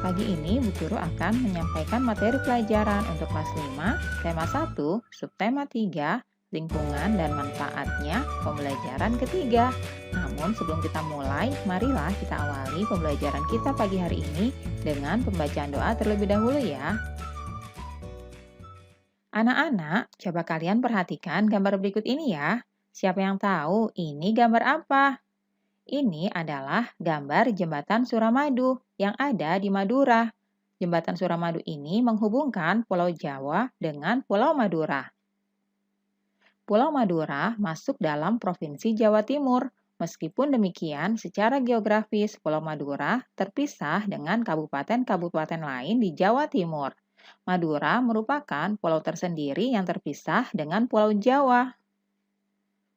Pagi ini Bu Guru akan menyampaikan materi pelajaran untuk kelas 5, tema 1, subtema 3, lingkungan dan manfaatnya, pembelajaran ketiga. Namun sebelum kita mulai, marilah kita awali pembelajaran kita pagi hari ini dengan pembacaan doa terlebih dahulu ya. Anak-anak, coba kalian perhatikan gambar berikut ini ya. Siapa yang tahu ini gambar apa? Ini adalah gambar jembatan Suramadu yang ada di Madura. Jembatan Suramadu ini menghubungkan Pulau Jawa dengan Pulau Madura. Pulau Madura masuk dalam Provinsi Jawa Timur. Meskipun demikian, secara geografis Pulau Madura terpisah dengan kabupaten-kabupaten lain di Jawa Timur. Madura merupakan pulau tersendiri yang terpisah dengan Pulau Jawa.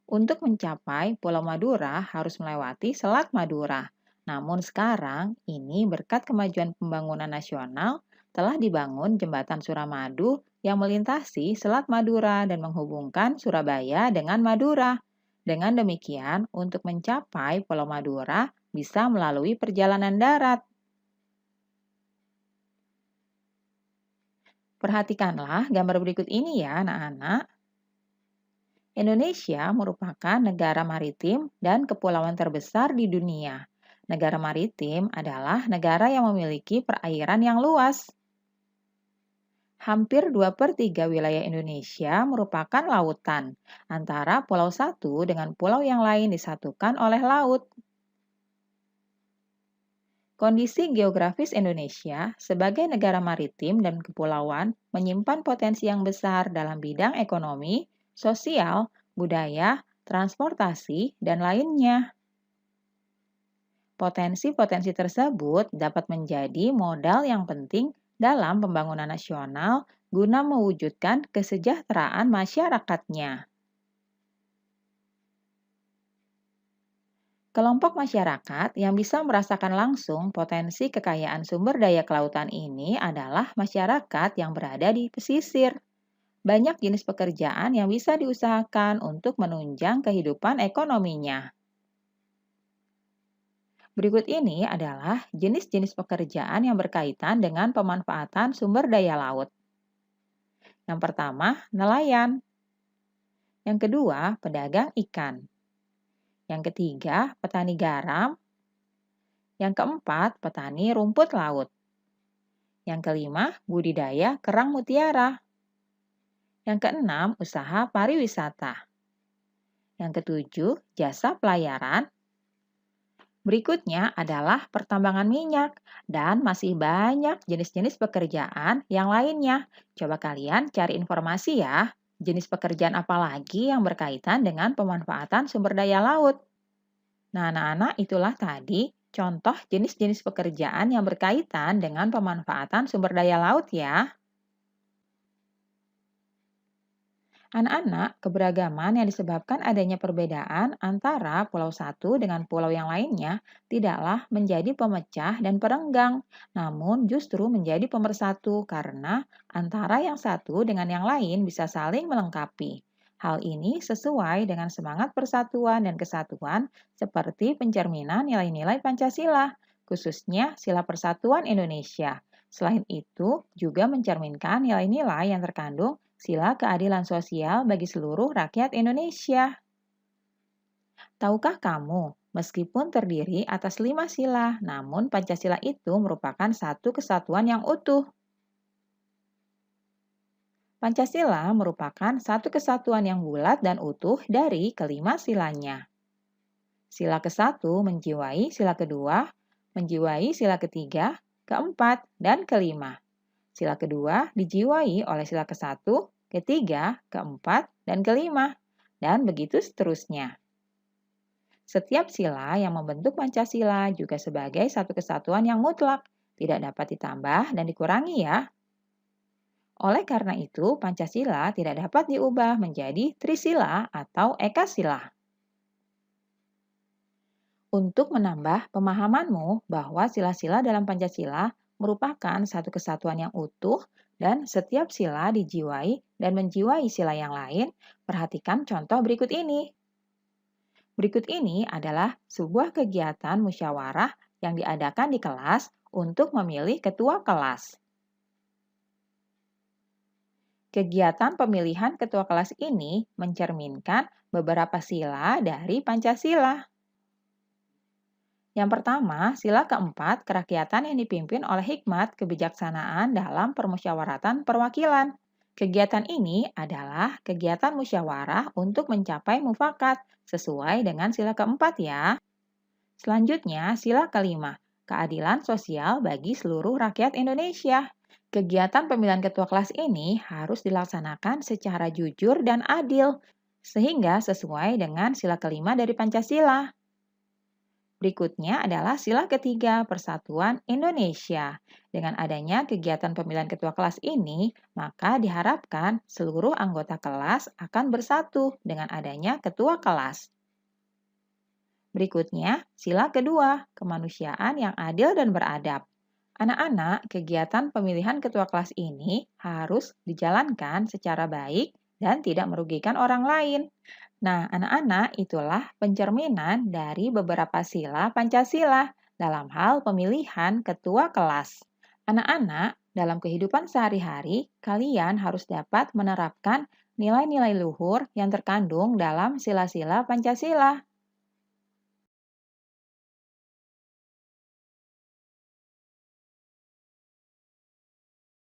Untuk mencapai Pulau Madura harus melewati Selat Madura. Namun sekarang, ini berkat kemajuan pembangunan nasional, telah dibangun jembatan Suramadu yang melintasi Selat Madura dan menghubungkan Surabaya dengan Madura. Dengan demikian, untuk mencapai Pulau Madura bisa melalui perjalanan darat. Perhatikanlah gambar berikut ini ya anak-anak. Indonesia merupakan negara maritim dan kepulauan terbesar di dunia. Negara maritim adalah negara yang memiliki perairan yang luas. Hampir 2/3 wilayah Indonesia merupakan lautan. Antara pulau satu dengan pulau yang lain disatukan oleh laut. Kondisi geografis Indonesia sebagai negara maritim dan kepulauan menyimpan potensi yang besar dalam bidang ekonomi, sosial, budaya, transportasi, dan lainnya. Potensi-potensi tersebut dapat menjadi modal yang penting dalam pembangunan nasional guna mewujudkan kesejahteraan masyarakatnya. Kelompok masyarakat yang bisa merasakan langsung potensi kekayaan sumber daya kelautan ini adalah masyarakat yang berada di pesisir. Banyak jenis pekerjaan yang bisa diusahakan untuk menunjang kehidupan ekonominya. Berikut ini adalah jenis-jenis pekerjaan yang berkaitan dengan pemanfaatan sumber daya laut. Yang pertama, nelayan. Yang kedua, pedagang ikan. Yang ketiga, petani garam. Yang keempat, petani rumput laut. Yang kelima, budidaya kerang mutiara. Yang keenam, usaha pariwisata. Yang ketujuh, jasa pelayaran. Berikutnya adalah pertambangan minyak dan masih banyak jenis-jenis pekerjaan yang lainnya. Coba kalian cari informasi ya. Jenis pekerjaan apa lagi yang berkaitan dengan pemanfaatan sumber daya laut? Nah, anak-anak, itulah tadi contoh jenis-jenis pekerjaan yang berkaitan dengan pemanfaatan sumber daya laut ya. Anak-anak, keberagaman yang disebabkan adanya perbedaan antara pulau satu dengan pulau yang lainnya tidaklah menjadi pemecah dan perenggang, namun justru menjadi pemersatu karena antara yang satu dengan yang lain bisa saling melengkapi. Hal ini sesuai dengan semangat persatuan dan kesatuan seperti pencerminan nilai-nilai Pancasila, khususnya Sila Persatuan Indonesia. Selain itu, juga mencerminkan nilai-nilai yang terkandung Sila keadilan sosial bagi seluruh rakyat Indonesia. Tahukah kamu, meskipun terdiri atas 5 sila, namun Pancasila itu merupakan satu kesatuan yang utuh. Pancasila merupakan satu kesatuan yang bulat dan utuh dari kelima silanya. Sila ke-1 menjiwai sila kedua, menjiwai sila ketiga, keempat, dan kelima. Sila kedua dijiwai oleh sila ke-1, ketiga, keempat, dan kelima, dan begitu seterusnya. Setiap sila yang membentuk Pancasila juga sebagai satu kesatuan yang mutlak, tidak dapat ditambah dan dikurangi ya. Oleh karena itu, Pancasila tidak dapat diubah menjadi Trisila atau Ekasila. Untuk menambah pemahamanmu bahwa sila-sila dalam Pancasila merupakan satu kesatuan yang utuh dan setiap sila dijiwai dan menjiwai sila yang lain, perhatikan contoh berikut ini. Berikut ini adalah sebuah kegiatan musyawarah yang diadakan di kelas untuk memilih ketua kelas. Kegiatan pemilihan ketua kelas ini mencerminkan beberapa sila dari Pancasila. Yang pertama, sila keempat, kerakyatan yang dipimpin oleh hikmat kebijaksanaan dalam permusyawaratan perwakilan. Kegiatan ini adalah kegiatan musyawarah untuk mencapai mufakat sesuai dengan sila keempat ya. Selanjutnya, sila kelima, keadilan sosial bagi seluruh rakyat Indonesia. Kegiatan pemilihan ketua kelas ini harus dilaksanakan secara jujur dan adil, sehingga sesuai dengan sila kelima dari Pancasila. Berikutnya adalah sila ketiga, Persatuan Indonesia. Dengan adanya kegiatan pemilihan ketua kelas ini, maka diharapkan seluruh anggota kelas akan bersatu dengan adanya ketua kelas. Berikutnya, sila kedua, kemanusiaan yang adil dan beradab. Anak-anak, kegiatan pemilihan ketua kelas ini harus dijalankan secara baik dan tidak merugikan orang lain. Nah, anak-anak, itulah pencerminan dari beberapa sila Pancasila dalam hal pemilihan ketua kelas. Anak-anak, dalam kehidupan sehari-hari, kalian harus dapat menerapkan nilai-nilai luhur yang terkandung dalam sila-sila Pancasila.